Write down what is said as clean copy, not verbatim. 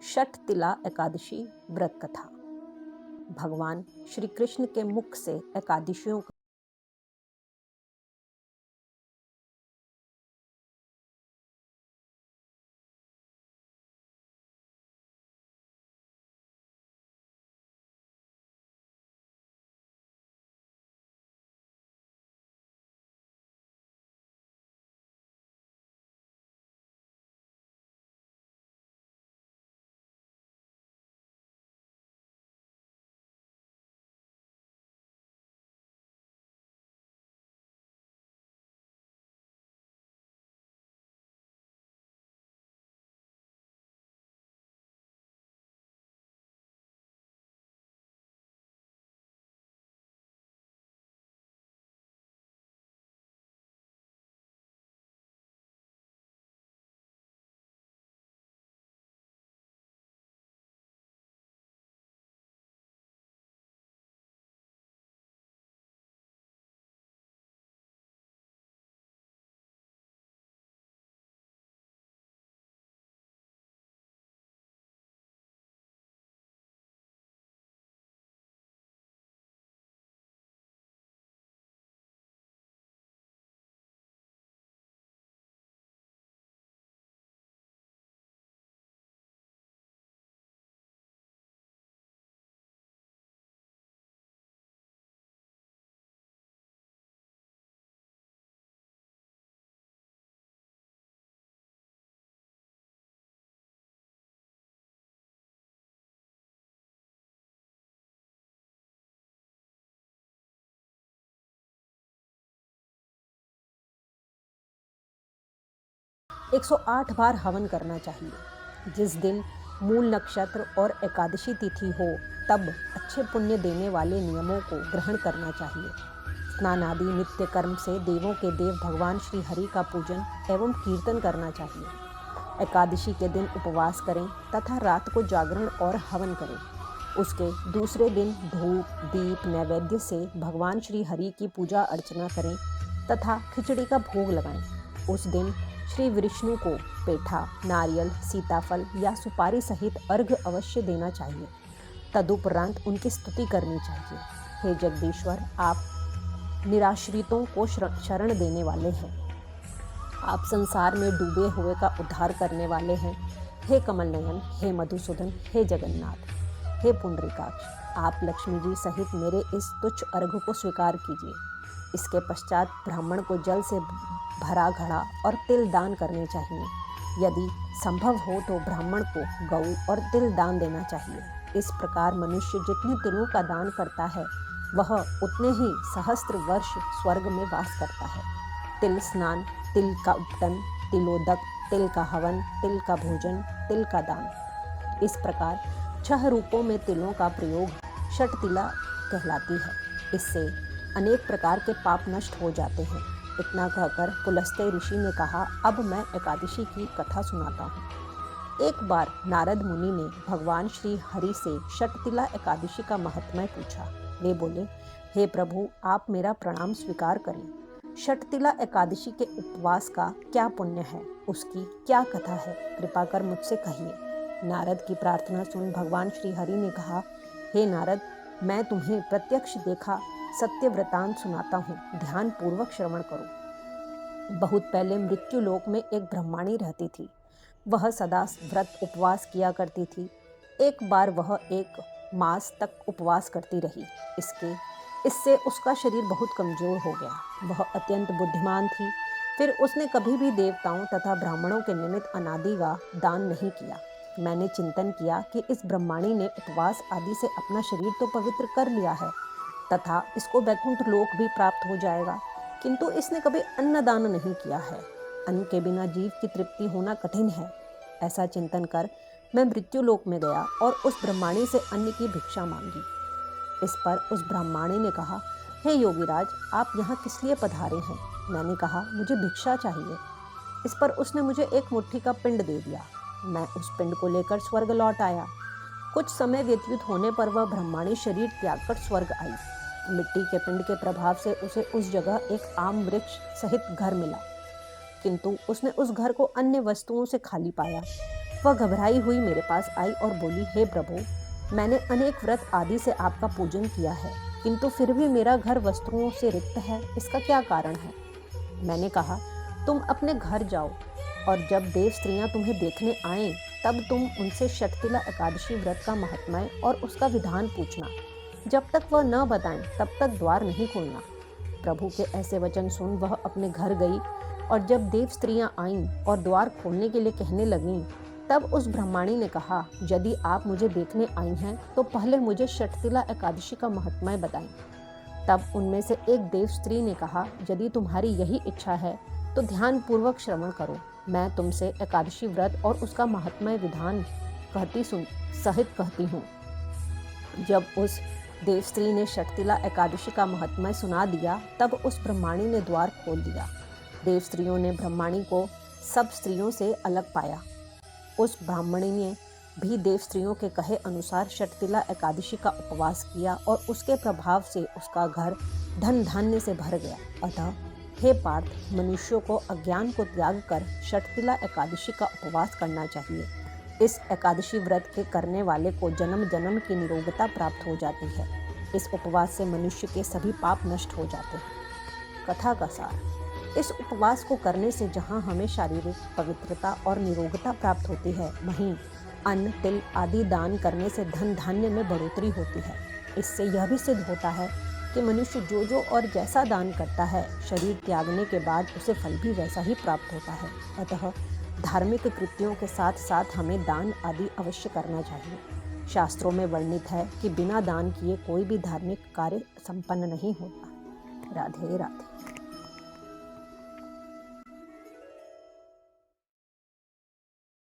षठ तिला एकादशी व्रत कथा। भगवान श्री कृष्ण के मुख से एकादशियों का एक 108 बार हवन करना चाहिए। जिस दिन मूल नक्षत्र और एकादशी तिथि हो तब अच्छे पुण्य देने वाले नियमों को ग्रहण करना चाहिए। स्नान आदि नित्य कर्म से देवों के देव भगवान श्री हरि का पूजन एवं कीर्तन करना चाहिए। एकादशी के दिन उपवास करें तथा रात को जागरण और हवन करें। उसके दूसरे दिन धूप दीप नैवेद्य से भगवान श्री हरि की पूजा अर्चना करें तथा खिचड़ी का भोग लगाएं। उस दिन श्री विष्णु को पेठा, नारियल, सीताफल या सुपारी सहित अर्घ्य अवश्य देना चाहिए। तदुपरांत उनकी स्तुति करनी चाहिए। हे जगदीश्वर, आप निराश्रितों को शरण देने वाले हैं। आप संसार में डूबे हुए का उद्धार करने वाले हैं। हे कमल नयन, हे मधुसूदन, हे जगन्नाथ, हे पुंडरीकाक्ष, आप लक्ष्मी जी सहित मेरे इस तुच्छ अर्घ्य को स्वीकार कीजिए। इसके पश्चात ब्राह्मण को जल से भरा घड़ा और तिल दान करने चाहिए। यदि संभव हो तो ब्राह्मण को गौ और तिल दान देना चाहिए। इस प्रकार मनुष्य जितने तिलों का दान करता है वह उतने ही सहस्त्र वर्ष स्वर्ग में वास करता है। तिल स्नान, तिल का उपटन, तिलोदक, तिल का हवन, तिल का भोजन, तिल का दान, इस प्रकार 6 रूपों में तिलों का प्रयोग षठ तिला कहलाती है। इससे अनेक प्रकार के पाप नष्ट हो जाते हैं। इतना कहकर पुलस्त्य ऋषि ने कहा, अब मैं एकादशी की कथा सुनाता हूँ। एक बार नारद मुनि ने भगवान श्री हरि से षठ तिला एकादशी का महात्म्य पूछा। वे बोले, हे प्रभु, आप मेरा प्रणाम स्वीकार करें। षठ तिला एकादशी के उपवास का क्या पुण्य है, उसकी क्या कथा है, कृपा कर मुझसे कहिए। नारद की प्रार्थना सुन भगवान श्री हरि ने कहा, हे नारद, मैं तुम्हें प्रत्यक्ष देखा सत्य वृतांत सुनाता हूँ, ध्यान पूर्वक श्रवण करो। बहुत पहले मृत्यु लोक में एक ब्रह्माणी रहती थी। वह सदा व्रत उपवास किया करती थी। एक बार वह 1 मास तक उपवास करती रही। इससे उसका शरीर बहुत कमजोर हो गया। वह अत्यंत बुद्धिमान थी। फिर उसने कभी भी देवताओं तथा ब्राह्मणों के निमित्त अनादि का दान नहीं किया। मैंने चिंतन किया कि इस ब्रह्माणी ने उपवास आदि से अपना शरीर तो पवित्र कर लिया है तथा इसको वैकुंठ लोक भी प्राप्त हो जाएगा, किंतु इसने कभी अन्नदान नहीं किया है। अन्न के बिना जीव की तृप्ति होना कठिन है। ऐसा चिंतन कर मैं मृत्यु लोक में गया और उस ब्रह्माणी से अन्न की भिक्षा मांगी। इस पर उस ब्राह्मणी ने कहा, हे योगीराज, आप यहाँ किस लिए पधारे हैं? मैंने कहा, मुझे भिक्षा चाहिए। इस पर उसने मुझे 1 मुट्ठी का पिंड दे दिया। मैं उस पिंड को लेकर स्वर्ग लौट आया। कुछ समय व्यतीत होने पर वह ब्रह्माणी शरीर त्याग कर स्वर्ग आई। मिट्टी के पिंड के प्रभाव से उसे उस जगह एक आम वृक्ष सहित घर मिला, किंतु उसने उस घर को अन्य वस्तुओं से खाली पाया। वह घबराई हुई मेरे पास आई और बोली, हे प्रभु, मैंने अनेक व्रत आदि से आपका पूजन किया है, किंतु फिर भी मेरा घर वस्त्रों से रिक्त है, इसका क्या कारण है? मैंने कहा, तुम अपने घर जाओ और जब देव स्त्रियां तुम्हें देखने आएं, तब तुम उनसे षटतिला एकादशी व्रत का महात्म्य और उसका विधान पूछना। जब तक वह न बताएं तब तक द्वार नहीं खोलना। प्रभु के ऐसे वचन सुन वह अपने घर गई और जब देव स्त्रियां आईं और द्वार खोलने के लिए कहने लगीं, तब उस ब्रह्माणी ने कहा, यदि आप मुझे देखने आई हैं तो पहले मुझे षटतिला एकादशी का महात्म्य बताएं। तब उनमें से एक देव स्त्री ने कहा, यदि तुम्हारी यही इच्छा है तो ध्यान पूर्वक श्रवण करो। मैं तुमसे एकादशी व्रत और उसका महात्म्य विधान सहित कहती हूँ। जब उस देव स्त्री ने षटतिला एकादशी का महात्म्य सुना दिया, तब उस ब्रह्माणी ने द्वार खोल दिया। देव स्त्रियों ने ब्रह्माणी को सब स्त्रियों से अलग पाया। उस ब्राह्मणी ने भी देव स्त्रियों के कहे अनुसार षटतिला एकादशी का उपवास किया और उसके प्रभाव से उसका घर धन धान्य से भर गया। अतः हे पार्थ, मनुष्यों को अज्ञान को त्याग कर षटतिला एकादशी का उपवास करना चाहिए। इस एकादशी व्रत के करने वाले को जन्म जन्म की निरोगता प्राप्त हो जाती है। इस उपवास से मनुष्य के सभी पाप नष्ट हो जाते हैं। कथा का सार, इस उपवास को करने से जहाँ हमें शारीरिक पवित्रता और निरोगता प्राप्त होती है, वहीं अन्न, तिल आदि दान करने से धन धान्य में बढ़ोतरी होती है। इससे यह भी सिद्ध होता है कि मनुष्य जो और जैसा दान करता है, शरीर त्यागने के बाद उसे फल भी वैसा ही प्राप्त होता है। अतः धार्मिक कृत्यों के साथ साथ हमें दान आदि अवश्य करना चाहिए। शास्त्रों में वर्णित है कि बिना दान किए कोई भी धार्मिक कार्य संपन्न नहीं होता। राधे राधे।